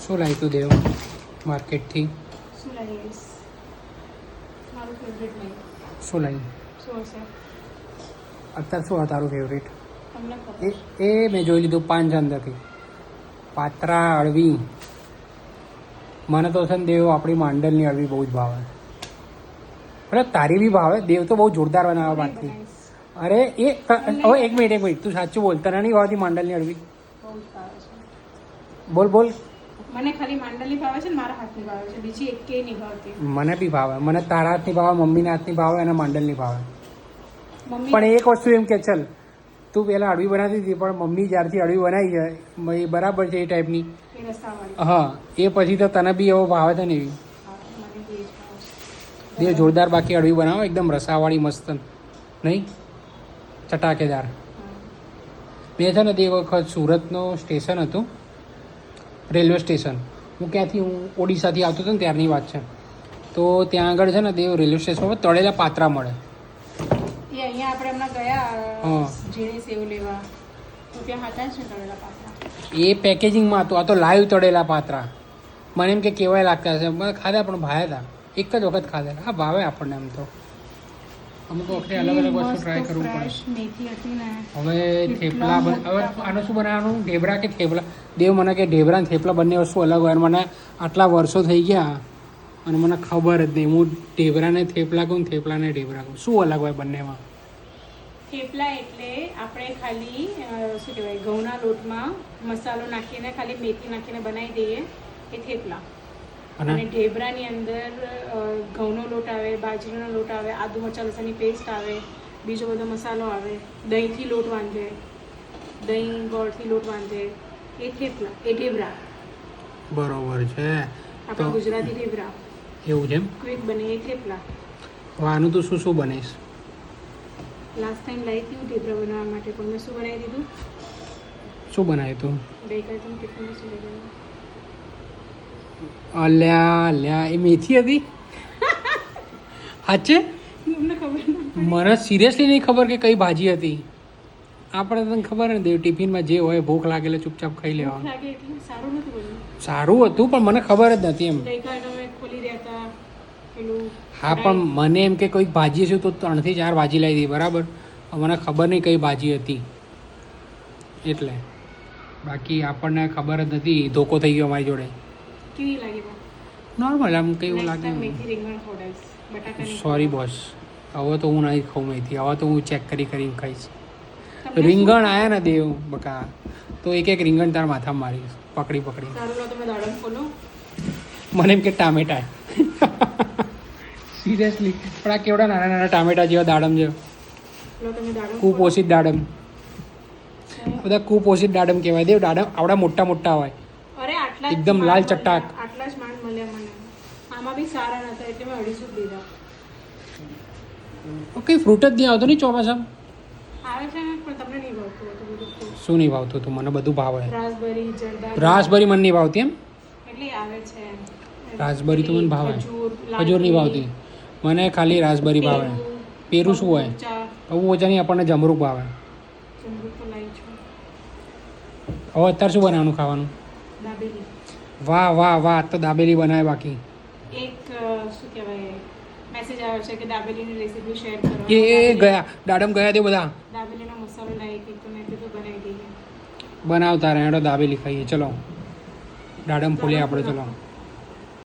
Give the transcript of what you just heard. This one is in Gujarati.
શું લાવી તું દેવ માર્કેટથી? શું લાવીશ? મારું ફેવરેટ નહીં. શું લાવી? શું હશે? અત્યારે શું તારું ફેવરેટ? તમને ખબર? એ મેં જોઈ લીધું 5 અંદરથી પાત્રા અળવી. મને તો છે ને દેવ આપણી માંડલની અળવી બહુ જ ભાવે. એટલે તારી બી ભાવે. દેવ તો બહુ જોરદાર બનાવે બાકી. અરે એ હવે એક મિનિટ તું સાચું બોલ, તને નહીં ભાવતી માંડલની અળવી? બહુ જ ભાવે છે. બોલ. મને ખાલી માંડલની ભાવે છે ને મારા હાથની ભાવે છે, બીજી એકેય નહીં ભાવતી. મને બી ભાવે. મને તારા હાથની ભાવે, મમ્મીના હાથની ભાવે અને માંડલની ભાવે. મમ્મી પણ એક વસ્તુ એમ કે ચલ તું પહેલાં અળવી બનાવતી હતી, પણ મમ્મી જ્યારથી અળવી બનાવી છે એ બરાબર છે એ ટાઈપની. એ રસ્તાવાળી. હા, એ પછી તો તને બી એવો ભાવે છે ને એવી. હા, મને બી એ જ ભાવે છે. દેવ જોરદાર બાકી અળવી બનાવો, એકદમ રસાવાળી મસ્ત, નહીં ચટાકેદાર. હા. મેં છે ને તે વખત સુરતનો સ્ટેશન હતું, રેલવે સ્ટેશન. હું ઓડિશાથી આવતો હતો ને ત્યારની વાત છે. તો ત્યાં આગળ છે ને દેવ રેલવે સ્ટેશન પર તળેલા પાત્રા મળે. એ અહીંયા આપણે હમણાં ગયા હા. ઝીણી સેવ લેવા, તો ત્યાં હતા જ ને તળેલા પાત્રા. એ પેકેજિંગમાં હતું, આ તો લાઈવ તળેલા પાત્રા. મને એમ કે કેવાય લાગતા હશે, મને ખાધા પણ ભાયા હતા. એક જ વખત ખાધા. હા, ભાવે આપણને એમ તો. અમુક વખતે અલગ અલગ વસ્તુ ટ્રાય કરવું પડે. મેથી હતી ને. હવે થેપલા હવે આનું શું બનાવવાનું? ઢેબરા કે થેપલા? દેવ મને કે ઢેબરા ને થેપલા બંને વસ્તુ અલગ હોય. મને આટલા વર્ષો થઈ ગયા અને મને ખબર જ નહીં. હું ઢેબરાને થેપલા કહું, થેપલાને ઢેબરા કહું. શું અલગ હોય બંનેમાં? થેપલા એટલે આપણે ખાલી શું કહેવાય, ઘઉંના લોટમાં મસાલો નાખીને ખાલી મેથી નાખીને બનાવી દઈએ એ થેપલા. અને ઢેબરાની અંદર ઘઉંનો લોટ આવે, બાજરીનો લોટ આવે, આદુ મરચાં લસણની પેસ્ટ આવે, બીજો બધો મસાલો આવે, દહીંથી લોટ બાંધે, દહીં ગોળથી લોટ બાંધે, એ થેપલા, એ ઢેબરા. બરોબર છે. આપણા ગુજરાતી ઢેબરા એવું છે એમ? ક્વિક બને એ થેપલા. હવે આનું તું શું બનીશ? લાસ્ટ ટાઈમ લાવી હતી ઢેબરા બનાવવા માટે, પણ મેં શું બનાવી દીધું? શું બનાવ્યું તું? ગઈકાલે તમે ટિફિનમાં શું લઈ ગયા? અલ્યા એ મેથી હતી? સાચે? તમને ખબર ના મને સિરિયસલી નહીં ખબર કે કઈ ભાજી હતી. આપણે તને ખબર ને દેવ, ટિફિનમાં જે હોય ભૂખ લાગેલે ચૂપચાપ ખાઈ લેવાનું. લાગે એટલે સારું નથી બન્યું. સારું હતું પણ મને ખબર જ નથી એમ. ગઈકાલે તમે ખોલી રહ્યા હતા પેલું. હા, પણ મને એમ કે કોઈક ભાજી છે તો 3 થી 4 ભાજી લાવી હતી, બરાબર? મને ખબર નહીં કઈ ભાજી હતી એટલે. બાકી આપણને ખબર જ નથી. ધોકો થઈ ગયો અમારી જોડે. કેવી લાગી બા? નોર્મલ આમ કઈ એવું લાગે. મેથી રીંગણ ખવડાવીશ, બટાકાની. સોરી બોસ, હવે તો હું નહીં ખાઉં મેથી. હવે તો હું ચેક કરીને ખાઈશ. તમને રીંગણ શું? આયા ને દેવ બકા, તો એક રીંગણ તાર માથામાં મારીશ પકડી. સારું લો, તમે દાડમ ખોલો. મને એમ કે ટામેટા. સિરિયસલી પણ આ કેવડા નાના નાના ટામેટા જેવા દાડમ છે. લો તમે દાડમ કુપોષિત દાડમ. બધા કુપોષિત દાડમ કહેવાય દેવ. દાડમ આવડા મોટા મોટા હોય, અરે આટલા જ એકદમ માંડ લાલ મળ્યા, ચટાક. આટલા જ માંડ મળ્યા મને. આમાં બી સારા નતા એટલે મેં 250 દીધા. કંઈ ફ્રૂટ જ નહીં આવતો નહીં ચોમાસામાં. આવે છે ને, પણ તમને નહીં ભાવતું હતું બધું fruit. શું નહીં ભાવતું તું? મને બધું ભાવે. રાસબેરી, જરદાલુ. રાસબરી મને નહીં ભાવતી એમ. એટલે આવે છે. રાસબરી તો મને ભાવે. ખજૂર, ખજૂર નહીં ભાવતી મને, ખાલી રાસબરી ભાવે. પેરું શું હોય? મરચાં, આવું ઓછાની આપણને જમરૂક ભાવે. જમરૂખ તો લાવી છું. હવે અત્યારે શું બનાવવાનું ખાવાનું? દાબેલી. વાહ વાહ વાહ, તો દાબેલી બનાવે. બાકી એક શું કહેવાય, મેસેજ આવ્યો છે કે દાબેલીની રેસીપી શેર કરો. એ ગયા દાડમ ગયા તે બધા દાબેલીનો મસાલો લાવી હતી તો મેં કીધું બનાવી દઈએ. બનાવતા રહે. દાબેલી ખાઈએ. ચલો દાડમ ફોલીએ આપણે. ચલો.